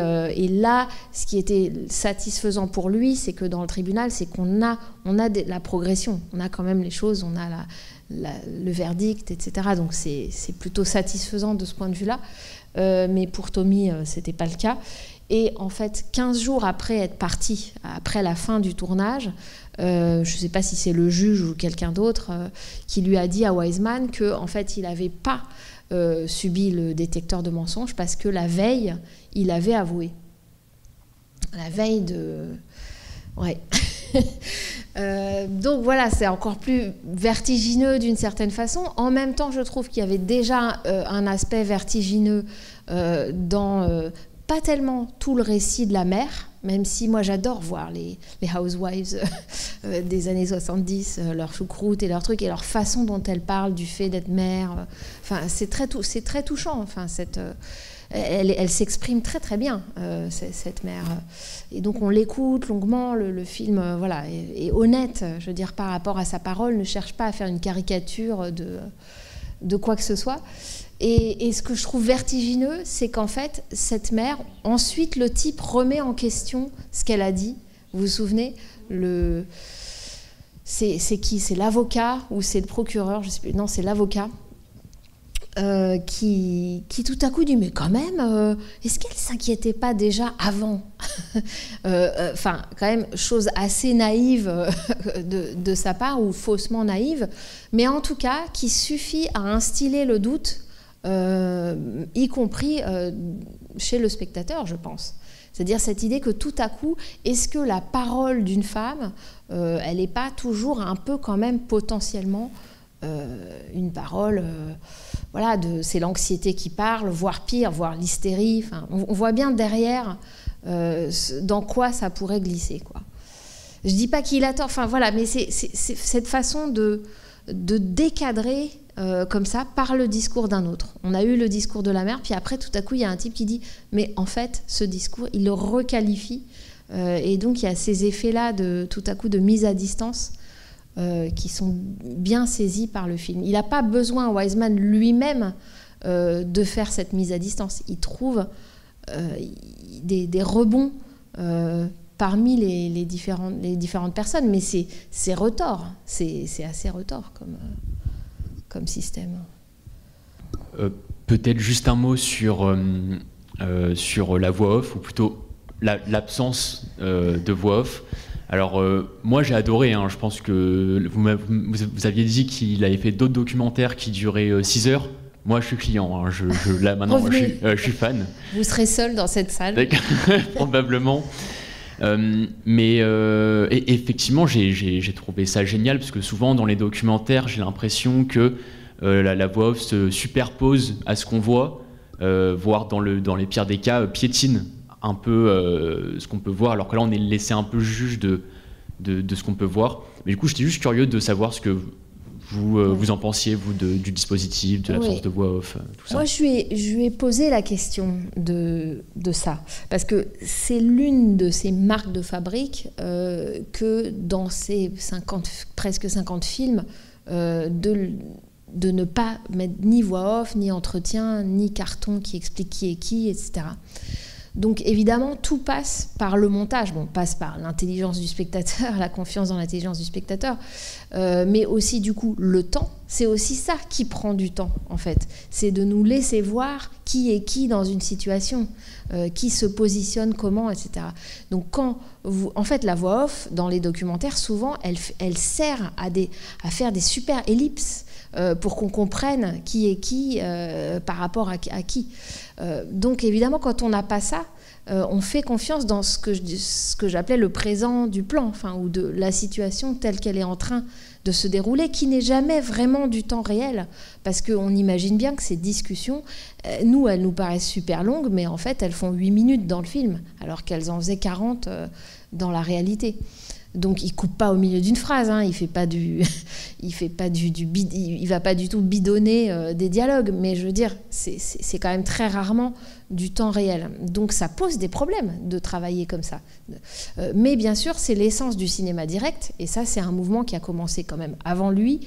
là, ce qui était satisfaisant pour lui, c'est que dans le tribunal, c'est qu'on a la progression. On a quand même les choses, on a le verdict, etc. Donc c'est plutôt satisfaisant de ce point de vue-là. Mais pour Tommy, c'était pas le cas. Et en fait, 15 jours après être parti, après la fin du tournage, je ne sais pas si c'est le juge ou quelqu'un d'autre qui lui a dit à Wiseman qu'en fait, il n'avait pas subi le détecteur de mensonges parce que la veille, il avait avoué. La veille de... Ouais. Donc voilà, c'est encore plus vertigineux d'une certaine façon. En même temps, je trouve qu'il y avait déjà un aspect vertigineux dans... pas tellement tout le récit de la mère, même si moi j'adore voir les housewives des années 70, leur choucroute et leur truc, et leur façon dont elles parlent du fait d'être mère. Enfin, c'est très touchant. Enfin, elle s'exprime très très bien, cette mère. Et donc on l'écoute longuement, le film voilà, est honnête, je veux dire, par rapport à sa parole, ne cherche pas à faire une caricature de quoi que ce soit. Et ce que je trouve vertigineux, c'est qu'en fait, cette mère, ensuite, le type remet en question ce qu'elle a dit. Vous vous souvenez, c'est qui? C'est l'avocat ou c'est le procureur? Je sais plus. Non, c'est l'avocat qui tout à coup dit mais quand même, est-ce qu'elle s'inquiétait pas déjà avant? Enfin, quand même, chose assez naïve de sa part ou faussement naïve, mais en tout cas qui suffit à instiller le doute. Y compris chez le spectateur, je pense. C'est-à-dire cette idée que tout à coup, est-ce que la parole d'une femme, elle n'est pas toujours un peu quand même potentiellement une parole, voilà, c'est l'anxiété qui parle, voire pire, voire l'hystérie. Enfin, on voit bien derrière dans quoi ça pourrait glisser, quoi. Je dis pas qu'il a tort, enfin voilà, mais c'est cette façon de décadrer comme ça par le discours d'un autre. On a eu le discours de la mère, puis après tout à coup il y a un type qui dit mais en fait ce discours il le requalifie et donc il y a ces effets-là tout à coup de mise à distance qui sont bien saisis par le film. Il n'a pas besoin, Wiseman lui-même, de faire cette mise à distance. Il trouve des rebonds parmi les différentes personnes, mais c'est retors, c'est assez retors comme système. Peut-être juste un mot sur la voix off, ou plutôt l'absence de voix off. Alors moi j'ai adoré, hein, je pense que vous aviez dit qu'il avait fait d'autres documentaires qui duraient 6 heures. Moi je suis client, hein, là maintenant je suis fan. Vous serez seul dans cette salle. Probablement. Mais effectivement, j'ai trouvé ça génial parce que souvent dans les documentaires, j'ai l'impression que la voix off se superpose à ce qu'on voit, voire dans les pires des cas, piétine un peu ce qu'on peut voir, alors que là on est laissé un peu juge de ce qu'on peut voir. Mais du coup, j'étais juste curieux de savoir ce que vous en pensiez, vous, du dispositif, de l'absence de voix off, tout ça. Moi, je lui ai posé la question de ça, parce que c'est l'une de ces marques de fabrique que dans ces presque 50 films, de ne pas mettre ni voix off, ni entretien, ni carton qui explique qui est qui, etc. Donc évidemment, tout passe par le montage. Bon, passe par l'intelligence du spectateur, la confiance dans l'intelligence du spectateur, mais aussi du coup le temps. C'est aussi ça qui prend du temps en fait. C'est de nous laisser voir qui est qui dans une situation, qui se positionne comment, etc. Donc en fait, la voix off dans les documentaires, souvent, elle sert à faire des super ellipses. Pour qu'on comprenne qui est qui par rapport à qui. Donc évidemment, quand on n'a pas ça, on fait confiance dans ce que j'appelais le présent du plan, enfin, ou de la situation telle qu'elle est en train de se dérouler, qui n'est jamais vraiment du temps réel, parce qu'on imagine bien que ces discussions, elles nous paraissent super longues, mais en fait, elles font 8 minutes dans le film, alors qu'elles en faisaient 40 dans la réalité. Donc il coupe pas au milieu d'une phrase, hein, il va pas du tout bidonner des dialogues, mais je veux dire c'est quand même très rarement du temps réel. Donc ça pose des problèmes de travailler comme ça. Mais bien sûr c'est l'essence du cinéma direct, et ça c'est un mouvement qui a commencé quand même avant lui.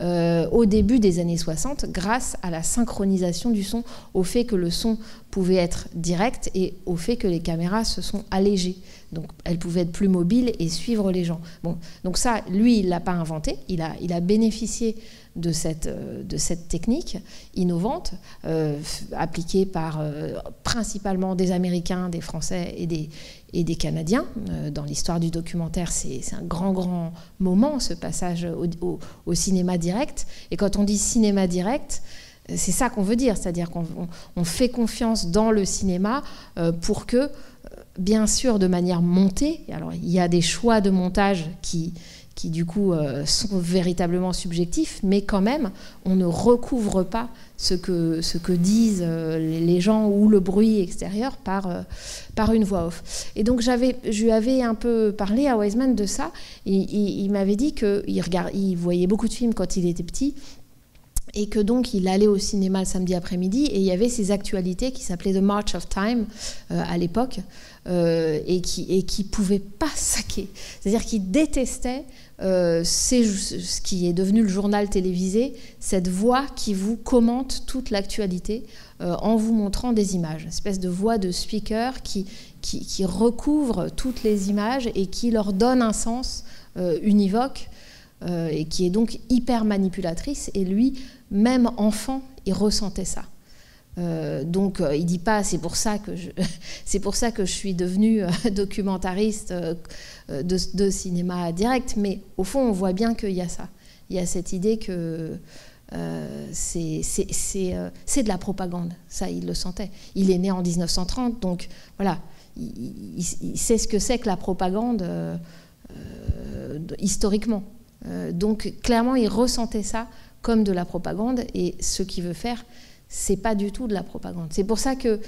Au début des années 60, grâce à la synchronisation du son, au fait que le son pouvait être directe et au fait que les caméras se sont allégées. Donc elles pouvaient être plus mobiles et suivre les gens. Bon, donc ça, lui, il ne l'a pas inventé, il a bénéficié de cette technique innovante, appliquée par principalement des Américains, des Français et des Canadiens. Dans l'histoire du documentaire, c'est un grand moment, ce passage au cinéma direct. Et quand on dit cinéma direct, c'est ça qu'on veut dire, c'est-à-dire qu'on fait confiance dans le cinéma pour que, bien sûr, de manière montée, alors il y a des choix de montage qui du coup sont véritablement subjectifs, mais quand même, on ne recouvre pas ce que disent les gens ou le bruit extérieur par une voix off. Et donc je lui avais un peu parlé à Wiseman de ça, et il m'avait dit qu'il voyait beaucoup de films quand il était petit, et que donc il allait au cinéma le samedi après-midi, et il y avait ces actualités qui s'appelaient The March of Time à l'époque, et qui ne pouvaient pas saquer. C'est-à-dire qu'il détestait ce qui est devenu le journal télévisé, cette voix qui vous commente toute l'actualité en vous montrant des images, une espèce de voix de speaker qui recouvre toutes les images et qui leur donne un sens univoque, et qui est donc hyper manipulatrice. Et lui, même enfant, il ressentait ça. Donc il dit pas c'est pour ça que je suis devenue documentariste de cinéma direct, mais au fond on voit bien qu'il y a ça, il y a cette idée que c'est de la propagande, ça il le sentait. Il est né en 1930, donc voilà, il sait ce que c'est que la propagande historiquement. Donc clairement il ressentait ça comme de la propagande, et ce qu'il veut faire, c'est pas du tout de la propagande. C'est pour ça que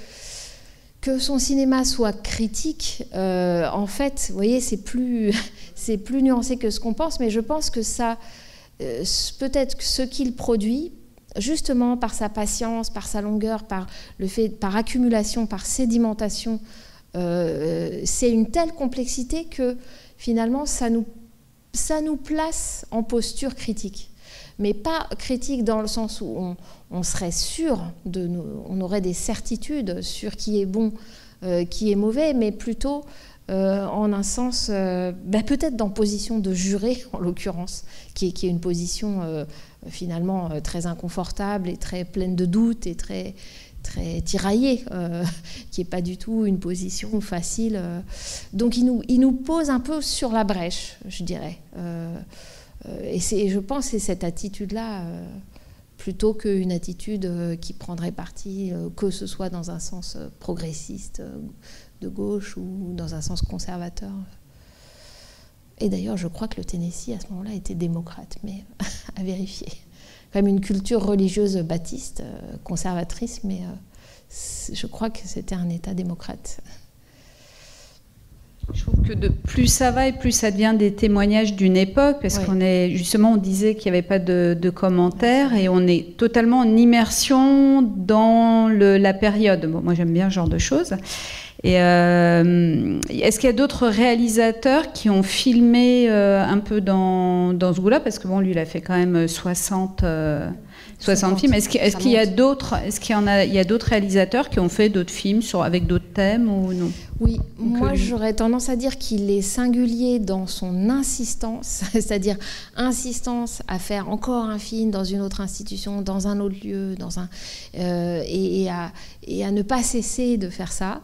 son cinéma soit critique, en fait, vous voyez, c'est plus nuancé que ce qu'on pense, mais je pense que ça, peut-être que ce qu'il produit, justement par sa patience, par sa longueur, par accumulation, par sédimentation, c'est une telle complexité que finalement ça nous place en posture critique. Mais pas critique dans le sens où on serait sûr, on aurait des certitudes sur qui est bon, qui est mauvais, mais plutôt en un sens, peut-être dans position de juré, en l'occurrence, qui est une position finalement très inconfortable et très pleine de doutes et très tiraillée, qui n'est pas du tout une position facile. Donc il nous pose un peu sur la brèche, je dirais. Et je pense que c'est cette attitude-là, plutôt qu'une attitude qui prendrait parti, que ce soit dans un sens progressiste, de gauche, ou dans un sens conservateur. Et d'ailleurs, je crois que le Tennessee, à ce moment-là, était démocrate, mais à vérifier. Quand même une culture religieuse baptiste, conservatrice, mais je crois que c'était un État démocrate. Je trouve que plus ça va et plus ça devient des témoignages d'une époque, parce qu'on est justement, on disait qu'il n'y avait pas de commentaires, et on est totalement en immersion dans la période. Bon, moi j'aime bien ce genre de choses. Et est-ce qu'il y a d'autres réalisateurs qui ont filmé un peu dans ce goût-là, parce que bon, lui il a fait quand même 60 films. Est-ce qu'il y a d'autres réalisateurs qui ont fait d'autres films avec d'autres thèmes ou non? Oui, moi j'aurais tendance à dire qu'il est singulier dans son insistance, c'est-à-dire insistance à faire encore un film dans une autre institution, dans un autre lieu, et à ne pas cesser de faire ça.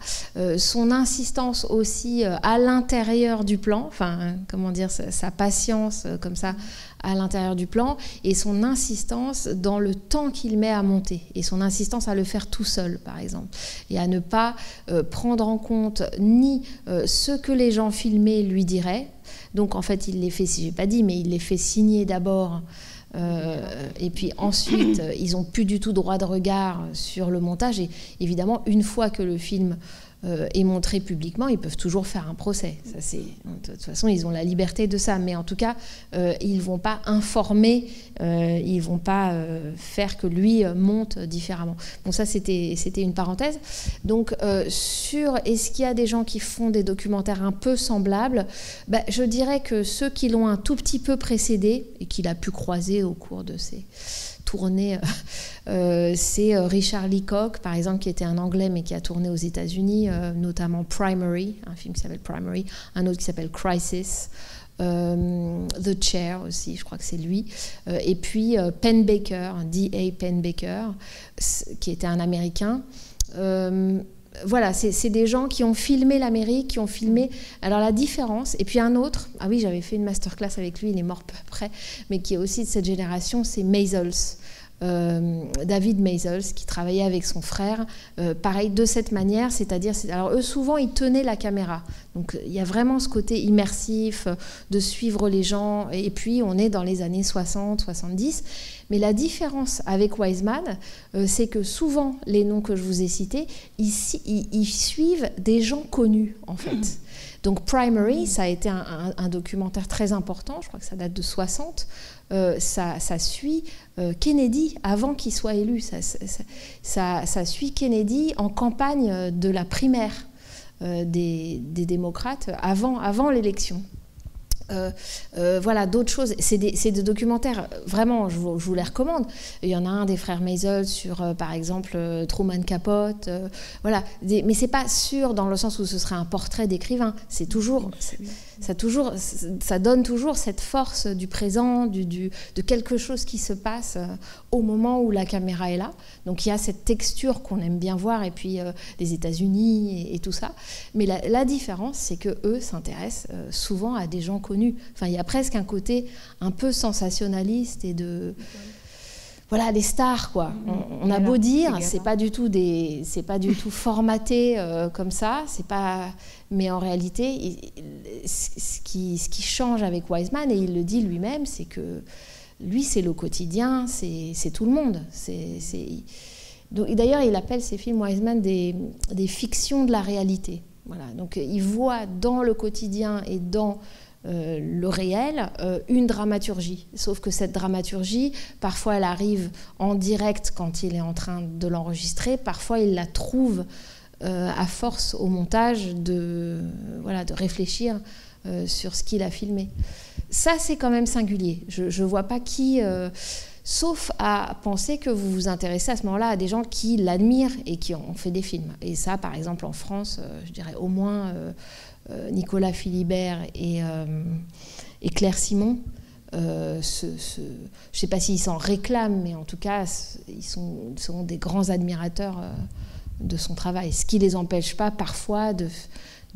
Son insistance aussi à l'intérieur du plan, enfin comment dire, sa patience comme ça à l'intérieur du plan, et son insistance dans le temps qu'il met à monter, et son insistance à le faire tout seul, par exemple, et à ne pas prendre en compte ni ce que les gens filmés lui diraient. Donc en fait, il les fait, si j'ai pas dit, mais il les fait signer d'abord. Et puis ensuite, ils n'ont plus du tout droit de regard sur le montage. Et évidemment, une fois que le film est montré publiquement, ils peuvent toujours faire un procès. Ça, de toute façon, ils ont la liberté de ça. Mais en tout cas, ils ne vont pas informer, ils ne vont pas faire que lui monte différemment. Bon, ça, c'était une parenthèse. Donc, est-ce qu'il y a des gens qui font des documentaires un peu semblables? Je dirais que ceux qui l'ont un tout petit peu précédé et qu'il a pu croiser au cours de tourné, c'est Richard Leacock, par exemple, qui était un Anglais mais qui a tourné aux États-Unis, notamment Primary, un film qui s'appelle Primary, un autre qui s'appelle Crisis, The Chair aussi, je crois que c'est lui, et puis Penn Baker, D.A. Penn Baker, qui était un Américain. Voilà, c'est des gens qui ont filmé l'Amérique, qui ont filmé... Alors la différence, et puis un autre, ah oui, j'avais fait une masterclass avec lui, il est mort peu après, mais qui est aussi de cette génération, c'est Maysles. David Maysles, qui travaillait avec son frère, pareil, de cette manière, c'est-à-dire, alors eux, souvent, ils tenaient la caméra. Donc, il y a vraiment ce côté immersif, de suivre les gens, et puis on est dans les années 60, 70. Mais la différence avec Wiseman, c'est que souvent, les noms que je vous ai cités, ils suivent des gens connus, en fait. Donc Primary, ça a été un documentaire très important, je crois que ça date de 60. Ça suit Kennedy avant qu'il soit élu. Ça suit Kennedy en campagne de la primaire des démocrates avant l'élection. Voilà, d'autres choses. C'est des documentaires, vraiment, je vous les recommande. Il y en a un des frères Maysles sur, par exemple, Truman Capote. Voilà. Mais c'est pas sûr dans le sens où ce serait un portrait d'écrivain. C'est toujours... Ça donne toujours cette force du présent, de quelque chose qui se passe au moment où la caméra est là. Donc il y a cette texture qu'on aime bien voir, et puis les États-Unis et tout ça. Mais la différence, c'est qu'eux s'intéressent souvent à des gens connus. Enfin, il y a presque un côté un peu sensationnaliste et de... Voilà, les stars, quoi. On a beau dire, c'est pas du tout formaté comme ça, c'est pas... Mais en réalité, ce qui change avec Wiseman, et il le dit lui-même, c'est que lui, c'est le quotidien, c'est tout le monde. D'ailleurs, il appelle ses films Wiseman des fictions de la réalité. Voilà. Donc, il voit dans le quotidien et dans le réel, une dramaturgie. Sauf que cette dramaturgie, parfois elle arrive en direct quand il est en train de l'enregistrer, parfois il la trouve à force au montage de réfléchir sur ce qu'il a filmé. Ça, c'est quand même singulier. Je ne vois pas qui... sauf à penser que vous vous intéressez à ce moment-là à des gens qui l'admirent et qui ont fait des films. Et ça, par exemple, en France, je dirais au moins... Nicolas Philibert et Claire Simon, je ne sais pas s'ils s'en réclament, mais en tout cas, ils sont des grands admirateurs de son travail. Ce qui ne les empêche pas parfois de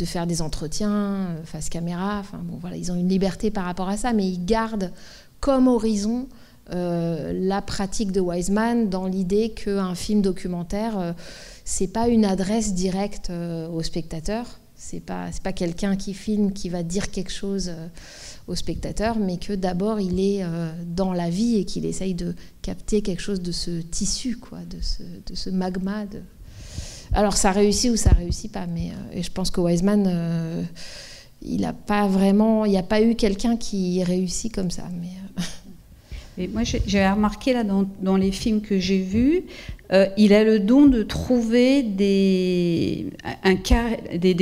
faire des entretiens face caméra. Enfin, bon, voilà, ils ont une liberté par rapport à ça, mais ils gardent comme horizon la pratique de Wiseman dans l'idée qu'un film documentaire, ce n'est pas une adresse directe au spectateur. C'est pas quelqu'un qui filme, qui va dire quelque chose au spectateur, mais que d'abord il est dans la vie et qu'il essaye de capter quelque chose de ce tissu, quoi, de ce magma. Alors ça réussit ou ça réussit pas, mais et je pense que Wiseman, il n'y a pas eu quelqu'un qui réussit comme ça. Et moi, j'ai remarqué là dans les films que j'ai vus, il a le don de trouver des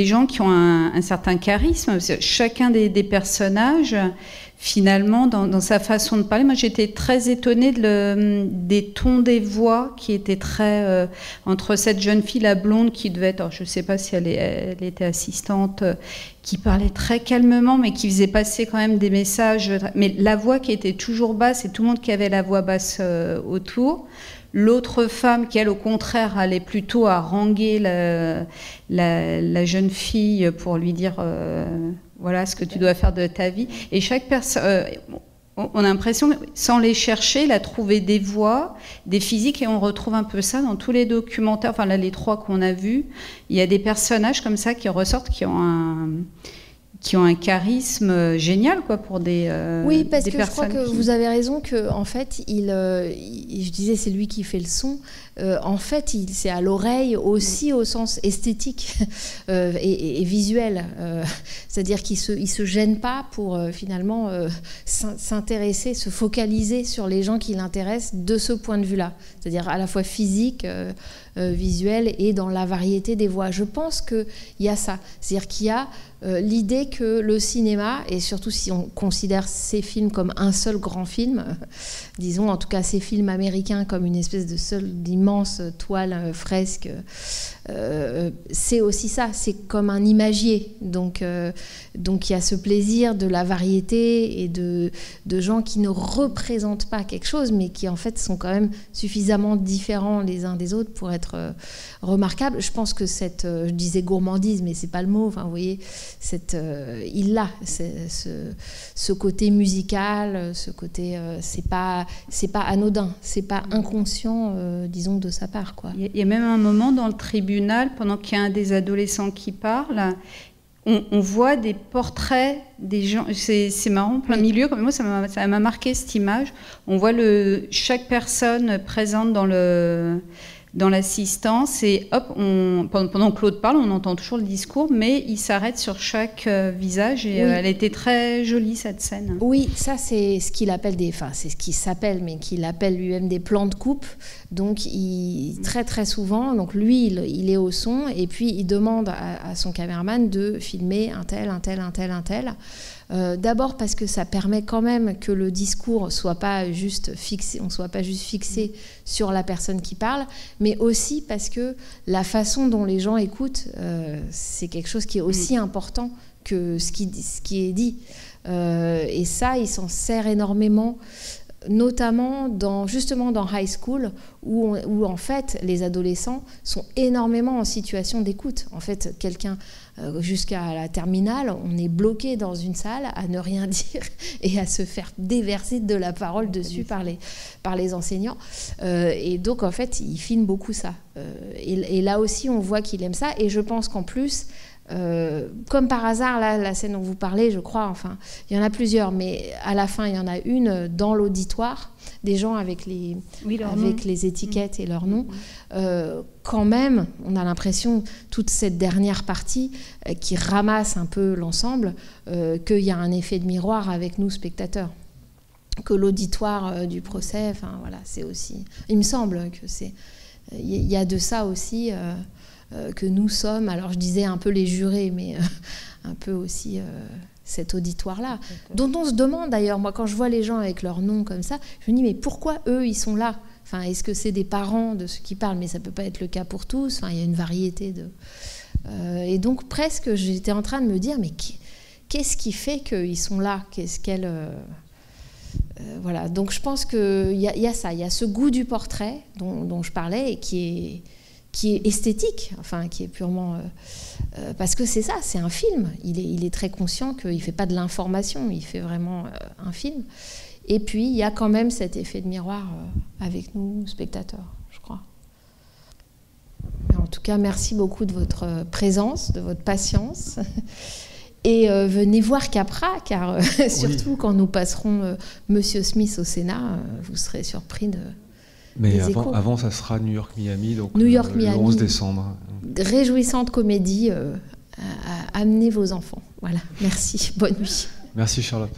gens qui ont un certain charisme. Chacun des personnages, finalement, dans sa façon de parler. Moi, j'étais très étonnée des tons des voix qui étaient très... entre cette jeune fille, la blonde, qui devait être... Alors, je ne sais pas si elle était assistante, qui parlait très calmement, mais qui faisait passer quand même des messages. Mais la voix qui était toujours basse, et tout le monde qui avait la voix basse autour. L'autre femme qui, elle, au contraire, allait plutôt haranguer la jeune fille pour lui dire voilà ce que tu dois faire de ta vie. Et chaque personne, on a l'impression, sans les chercher, il a trouvé des voix, des physiques, et on retrouve un peu ça dans tous les documentaires. Enfin, là, les 3 qu'on a vus, il y a des personnages comme ça qui ressortent, qui ont un charisme génial, quoi, pour des oui, parce des que je crois que vous avez raison que en fait, je disais c'est lui qui fait le son. En fait, c'est à l'oreille aussi au sens esthétique et visuel. C'est-à-dire qu'il se gêne pas pour finalement s'intéresser, se focaliser sur les gens qui l'intéressent de ce point de vue-là. C'est-à-dire à la fois physique, visuel et dans la variété des voix. Je pense qu'il y a ça. C'est-à-dire qu'il y a l'idée que le cinéma, et surtout si on considère ces films comme un seul grand film, disons en tout cas ces films américains comme une espèce de seule immense toile fresque, c'est aussi ça, c'est comme un imagier. Donc il y a ce plaisir de la variété et de gens qui ne représentent pas quelque chose, mais qui en fait sont quand même suffisamment différents les uns des autres pour être remarquables. Je pense que je disais gourmandise, mais c'est pas le mot. Enfin, vous voyez, il a ce côté musical, ce côté, c'est pas anodin, c'est pas inconscient, disons, de sa part, quoi. Il y a même un moment dans le tribunal, pendant qu'il y a un des adolescents qui parle, on voit des portraits des gens. C'est marrant, plein milieu. Comme moi, ça m'a marqué cette image. On voit chaque personne présente dans l'assistance, et hop, pendant que Claude parle, on entend toujours le discours, mais il s'arrête sur chaque visage, et elle était très jolie, cette scène. Oui, ça c'est ce qu'il appelle c'est ce qu'il s'appelle, mais qu'il appelle lui-même des plans de coupe. Donc très très souvent, donc lui il est au son, et puis il demande à son caméraman de filmer un tel. D'abord parce que ça permet quand même que le discours soit pas juste fixé, on soit pas juste fixé sur la personne qui parle, mais aussi parce que la façon dont les gens écoutent, c'est quelque chose qui est aussi important que ce qui est dit. Et ça, il s'en sert énormément, notamment justement dans High School, où en fait les adolescents sont énormément en situation d'écoute. En fait, jusqu'à la terminale, on est bloqué dans une salle à ne rien dire et à se faire déverser de la parole dessus par les enseignants. Et donc, en fait, il filme beaucoup ça. Et là aussi, on voit qu'il aime ça. Et je pense qu'en plus, comme par hasard, là, la scène dont vous parlez, je crois, enfin, il y en a plusieurs, mais à la fin, il y en a une dans l'auditoire, des gens avec les étiquettes et leurs noms. Quand même, on a l'impression, toute cette dernière partie qui ramasse un peu l'ensemble, qu'il y a un effet de miroir avec nous, spectateurs. Que l'auditoire du procès, enfin voilà, c'est aussi... Il me semble que il y a de ça aussi... que nous sommes, alors je disais un peu les jurés, mais un peu aussi cet auditoire-là, dont on se demande d'ailleurs, moi quand je vois les gens avec leurs noms comme ça, je me dis mais pourquoi eux ils sont là ? Enfin, est-ce que c'est des parents de ceux qui parlent ? Mais ça ne peut pas être le cas pour tous, enfin, il y a une variété de... et donc presque j'étais en train de me dire mais qu'est-ce qui fait qu'ils sont là ? Voilà, donc je pense qu'il y a ça, il y a ce goût du portrait dont je parlais et qui est esthétique, enfin qui est purement... parce que c'est ça, c'est un film. Il est très conscient qu'il ne fait pas de l'information, il fait vraiment un film. Et puis, il y a quand même cet effet de miroir avec nous, spectateurs, je crois. Mais en tout cas, merci beaucoup de votre présence, de votre patience. Et venez voir Capra, car surtout quand nous passerons Monsieur Smith au Sénat, vous serez surpris de... Mais avant, ça sera New York-Miami, donc New York-Miami, le 11 décembre. Réjouissante comédie, amenez vos enfants. Voilà, merci, bonne nuit. Merci Charlotte.